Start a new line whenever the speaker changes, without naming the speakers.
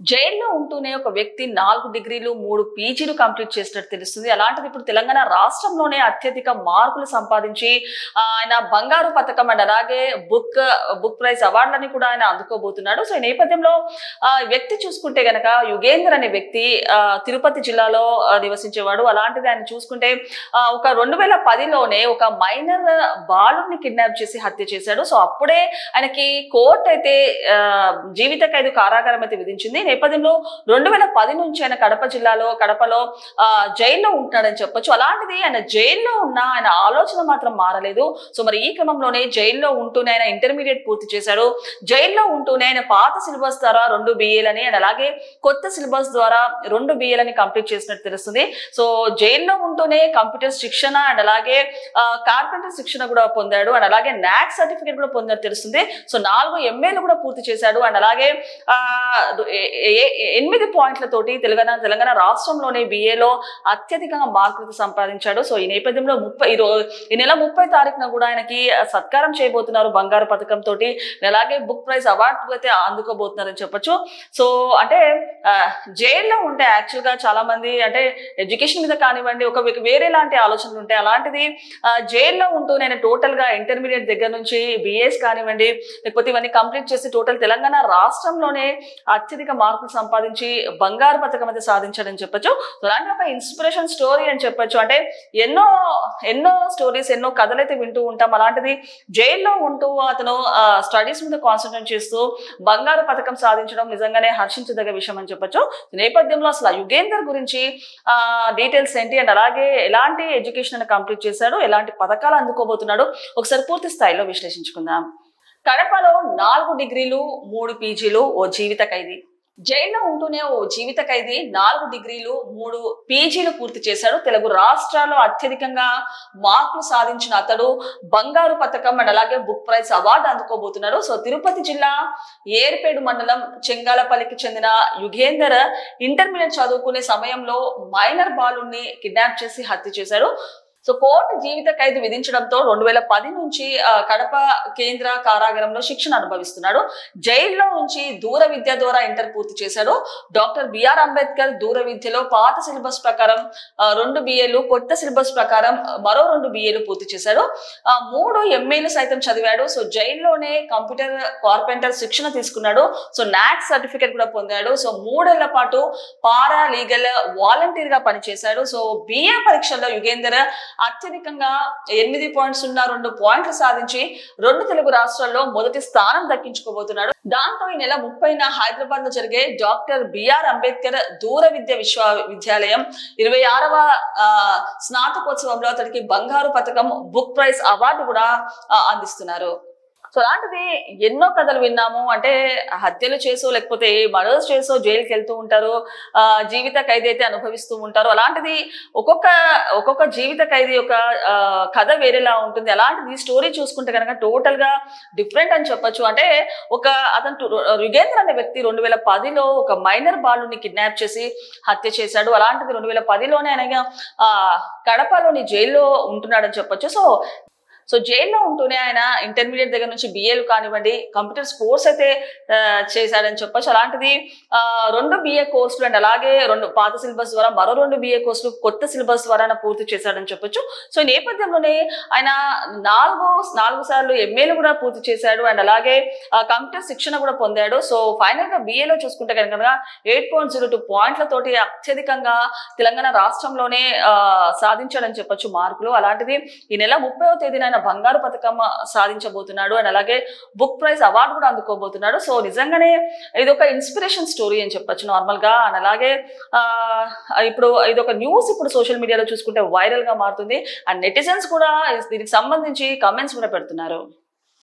జైల్లో ఉంటూనే ఒక వ్యక్తి 4 డిగ్రీలు 3 పీజీలు కంప్లీట్ చేసినట్టు తెలుస్తుంది. అలాంటిది ఇప్పుడు తెలంగాణ రాష్ట్రంలోనే అత్యధిక మార్కులు సంపాదించి ఆయన బంగారు పతకం అండ్ అలాగే బుక్ ప్రైజ్ అవార్డులని కూడా ఆయన అందుకోబోతున్నాడు. సో ఈ నేపథ్యంలో వ్యక్తి చూసుకుంటే గనక యుగేందర్ అనే వ్యక్తి తిరుపతి జిల్లాలో నివసించేవాడు. అలాంటిది ఆయన చూసుకుంటే ఒక 2010లోనే ఒక మైనర్ బాలుని కిడ్నాప్ చేసి హత్య చేశాడు. సో అప్పుడే ఆయనకి కోర్టు అయితే జీవిత ఖైదు కారాగారం అయితే విధించింది. నేపథ్యంలో 2010 నుంచి ఆయన కడపలో జైల్లో ఉంటున్నాడని చెప్పొచ్చు. అలాంటిది ఆయన జైల్లో ఉన్న ఆయన ఆలోచన మాత్రం మారలేదు. సో మరి ఈ క్రమంలోనే జైల్లో ఉంటూనే ఆయన ఇంటర్మీడియట్ పూర్తి చేశాడు. జైల్లో ఉంటూనే ఆయన పాత సిలబస్ ద్వారా 2 BAలని అండ్ అలాగే కొత్త సిలబస్ ద్వారా 2 BAలని కంప్లీట్ చేసినట్టు తెలుస్తుంది. సో జైల్లో ఉంటూనే కంప్యూటర్ శిక్షణ అండ్ అలాగే కార్పెంటర్ శిక్షణ కూడా పొందాడు అండ్ అలాగే NAC సర్టిఫికేట్ కూడా పొందినట్టు తెలుస్తుంది. సో 4 MAలు కూడా పూర్తి చేశాడు అండ్ అలాగే 8 పాయింట్లతోటి తెలంగాణ రాష్ట్రంలోనే BAలో అత్యధికంగా మార్కులు సంపాదించాడు. సో ఈ నేపథ్యంలో ఈ నెల 30 తారీఖున కూడా ఆయనకి సత్కారం చేయబోతున్నారు బంగారు పథకం తోటి. అలాగే బుక్ ప్రైజ్ అవార్డు అయితే అందుకోబోతున్నారని చెప్పొచ్చు. సో అంటే జైల్లో ఉంటే యాక్చువల్ గా చాలా మంది అంటే ఎడ్యుకేషన్ మీద కానివ్వండి ఒక వేరే లాంటి ఆలోచనలు ఉంటాయి. అలాంటిది జైల్లో ఉంటూ నేను టోటల్ గా ఇంటర్మీడియట్ దగ్గర నుంచి BAs కానివ్వండి లేకపోతే ఇవన్నీ కంప్లీట్ చేసి టోటల్ తెలంగాణ రాష్ట్రంలోనే అత్యధిక మార్కులు సంపాదించి బంగారు పథకం అయితే సాధించాడని చెప్పొచ్చు. అలాంటి ఒక ఇన్స్పిరేషన్ స్టోరీ అని చెప్పొచ్చు. అంటే ఎన్నో స్టోరీస్ ఎన్నో కథలు అయితే వింటూ ఉంటాం. అలాంటిది జైల్లో ఉంటూ అతను స్టడీస్ మీద కాన్సన్ట్రేట్ చేస్తూ బంగారు పథకం సాధించడం నిజంగానే హర్షించదగ్గ విషయం అని చెప్పొచ్చు. నేపథ్యంలో అసలు యుగేందర్ గురించి డీటెయిల్స్ ఏంటి అండ్ అలాగే ఎలాంటి ఎడ్యుకేషన్ కంప్లీట్ చేశాడు, ఎలాంటి పథకాలు అందుకోబోతున్నాడు ఒకసారి పూర్తి స్థాయిలో విశ్లేషించుకుందాం. కడపలో 4 డిగ్రీలు 3 పీజీలు ఓ జీవిత ఖైదీ. జైల్లో ఉంటూనే ఓ జీవిత ఖైదీ 4 డిగ్రీలు 3 పీజీలు పూర్తి చేశాడు. తెలుగు రాష్ట్రాల్లో అత్యధికంగా మార్కులు సాధించిన అతడు బంగారు పథకం అండ్ అలాగే బుక్ ప్రైజ్ అవార్డు అందుకోబోతున్నాడు. సో తిరుపతి జిల్లా ఏర్పేడు మండలం చెంగాలపల్లికి చెందిన యుగేందర్ ఇంటర్మీడియట్ చదువుకునే సమయంలో మైనర్ బాలుని కిడ్నాప్ చేసి హత్య చేశాడు. సో కోర్టు జీవిత ఖైదు విధించడంతో 2010 నుంచి కడప కేంద్ర కారాగారంలో శిక్షణ అనుభవిస్తున్నాడు. జైల్లో నుంచి దూర విద్య ద్వారా ఇంటర్ పూర్తి చేశాడు. డాక్టర్ బిఆర్ అంబేద్కర్ దూర విద్యలో పాత సిలబస్ ప్రకారం 2 BAలు కొత్త సిలబస్ ప్రకారం మరో 2 BAలు పూర్తి చేశాడు. 3 MAలు సైతం చదివాడు. సో జైల్లోనే కంప్యూటర్ కార్పెంటర్ శిక్షణ తీసుకున్నాడు. సో NAC సర్టిఫికేట్ కూడా పొందాడు. సో 3 ఏళ్ల పాటు పారా లీగల్ వాలంటీర్ గా పనిచేశాడు. సో BA పరీక్షల్లో యుగేందర్ అత్యధికంగా 8.02 పాయింట్లు సాధించి 2 తెలుగు రాష్ట్రాల్లో మొదటి స్థానం దక్కించుకోబోతున్నాడు. దాంతో ఈ నెల 30న హైదరాబాద్ లో జరిగే డాక్టర్ బిఆర్ అంబేద్కర్ దూర విద్య విశ్వవిద్యాలయం 26వ స్నాతకోత్సవంలో అతడికి బంగారు పథకం బుక్ ప్రైజ్ అవార్డు కూడా అందిస్తున్నారు. సో అలాంటిది ఎన్నో కథలు విన్నాము. అంటే హత్యలు చేసో లేకపోతే మర్డర్స్ చేసో జైలుకి వెళ్తూ ఉంటారు, జీవిత ఖైదీ అయితే అనుభవిస్తూ ఉంటారు. అలాంటిది ఒక్కొక్క జీవిత ఖైదీ యొక్క కథ వేరేలా ఉంటుంది. అలాంటిది స్టోరీ చూసుకుంటే కనుక టోటల్ గా డిఫరెంట్ అని చెప్పొచ్చు. అంటే అతను యుగేందర్ అనే వ్యక్తి 2010లో ఒక మైనర్ బాలుని కిడ్నాప్ చేసి హత్య చేశాడు. అలాంటిది 2010లోనే ఆయన కడపలోని జైల్లో ఉంటున్నాడని చెప్పొచ్చు. సో జైల్లో ఉంటూనే ఆయన ఇంటర్మీడియట్ దగ్గర నుంచి BAలు కానివ్వండి కంప్యూటర్స్ కోర్స్ అయితే చేశాడని చెప్పొచ్చు. అలాంటిది 2 BA కోర్సులు అండ్ అలాగే 2 పాత సిలబస్ ద్వారా మరో 2 BA కోర్సులు కొత్త సిలబస్ ద్వారా పూర్తి చేశాడని చెప్పొచ్చు. సో ఈ నేపథ్యంలోనే ఆయన 4 సార్లు MAలు కూడా పూర్తి చేశాడు అండ్ అలాగే కంప్యూటర్ శిక్షణ కూడా పొందాడు. సో ఫైనల్ గా BAలో చూసుకుంటే కనుక 8.02 పాయింట్లతోటి అత్యధికంగా తెలంగాణ రాష్ట్రంలోనే సాధించాడని చెప్పొచ్చు మార్కులు. అలాంటిది ఈ నెల 30వ తేదీన బంగారు పథకం సాధించబోతున్నాడు అండ్ అలాగే బుక్ ప్రైజ్ అవార్డు కూడా అందుకోబోతున్నాడు. సో నిజంగానే ఇది ఒక ఇన్స్పిరేషన్ స్టోరీ అని చెప్పొచ్చు నార్మల్ గా. అండ్ అలాగే ఇప్పుడు ఇది ఒక న్యూస్ ఇప్పుడు సోషల్ మీడియాలో చూసుకుంటే వైరల్ గా మారుతుంది అండ్ నెటిజన్స్ కూడా దీనికి సంబంధించి కమెంట్స్ కూడా పెడుతున్నారు.